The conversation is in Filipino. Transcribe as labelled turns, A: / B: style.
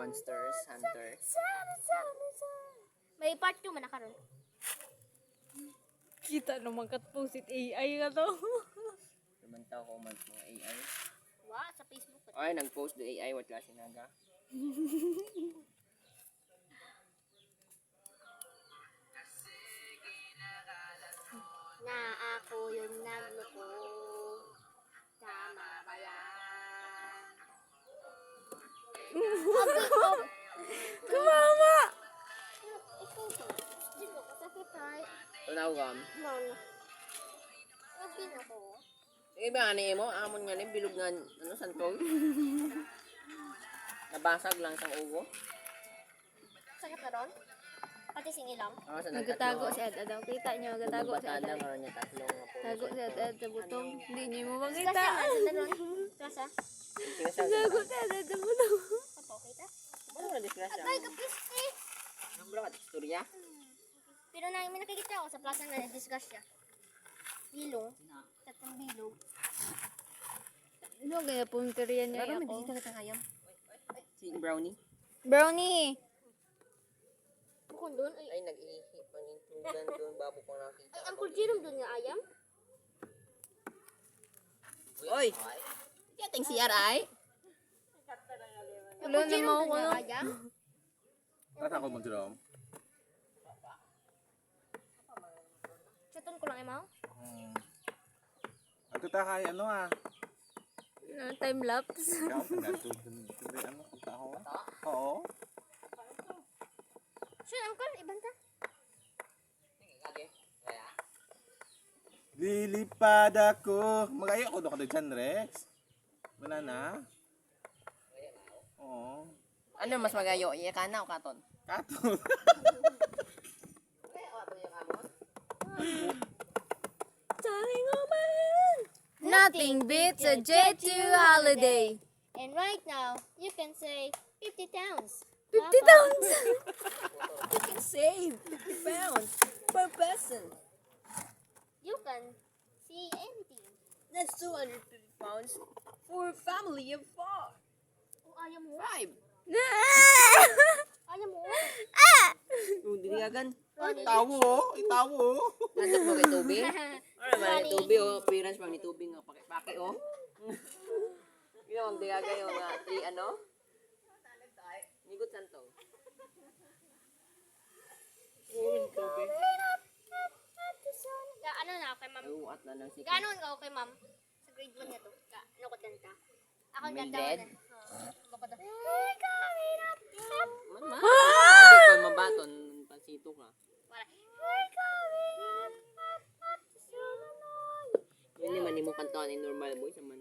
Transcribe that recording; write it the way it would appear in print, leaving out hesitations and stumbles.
A: Monsters Hunter.
B: May part 2 man nakaroon.
C: Kita naman katpusit AI nga to.
A: Lumantaw ko man mga AI.
B: Wa sa Facebook.
A: Ay, nag-post do AI what klase naga.
B: Na ako yung nagloko. Tama ba yan?
C: Kumama!
B: Ikaw to. Hindi mo kasakit ay.
A: Tunaw gam.
B: No. Okay na ko.
A: Iba ani mo amon nga ni bilog nga ano santol. Nabasag lang sang ugo.
B: Sakit na ron? Pati singilam?
A: Ah, sa
C: Nagatago si Ed daw. Kita niyo, nagatago si Ed.
A: Batada nga niya tatlo nga po.
C: Tago si Ed sa butong. Hindi niyo mo
B: Kasi
C: makita.
B: na, sa ron. Kasa?
C: Tago si Ed sa butong.
B: Kapo, kita?
A: Ano na disgrasya?
B: Ay, kapisti!
A: Ano ba ka istorya?
B: Pero na may nakikita ako sa plaza na discuss siya. Bilong. Tatlong bilog.
C: Ano kaya punteriya niya
A: Ano
C: ako?
A: may kita ayam? Si Brownie.
C: Brownie!
B: Bukod doon, ay,
A: Ay nag-ihi panintugan doon babo ko nakita.
B: ang kuljirom doon nga ayam.
A: Oy. Yating si Aray.
C: Wala na mo ako.
B: nga ayam.
D: Tata ko mag-drum.
B: Chaton ko lang imaw.
D: Ato ta kay ano ah.
C: Time lapse.
D: Ikaw pinatubig ano kung tao. Oo.
B: Siya, angkol, ibanta.
D: Lilipad ako. Magayo ko doon ka dyan, Rex. Wala na. Oo.
A: Ano mas magayo? Iya kana o katon?
D: Kato.
C: Dying on my hand. Nothing beats a J2 holiday.
B: And right now, you can say 50 pounds.
C: 50 pounds.
A: You can save 50 pounds per person.
B: You can see anything.
A: That's 250 pounds for a family of 4.
B: Oh, ayaw mo.
A: 5.
B: Ayaw mo.
A: Yung dinigagan.
D: Itawo. Itawo.
A: Nandap mo kay Toby? Ano ba ni Toby o? Appearance pang ni Toby nga pake-pake o. Yung ang dinigagan yung ano? Nigot santong. Toby.
B: Ano na, okay, ma'am?
A: Ay, at na lang si
B: Gano'n ka okay, ma'am? Sa grade 1 niya to. Ano ko kanta? Ako ang kanta.
A: Mildred?
B: Bako to. Hey, coming up.
A: Mama. Sabi ko mabaton. Pansito ka.
B: Wala. Hey, coming up.
A: Yun naman ni mo kantaan ni normal boy sa man.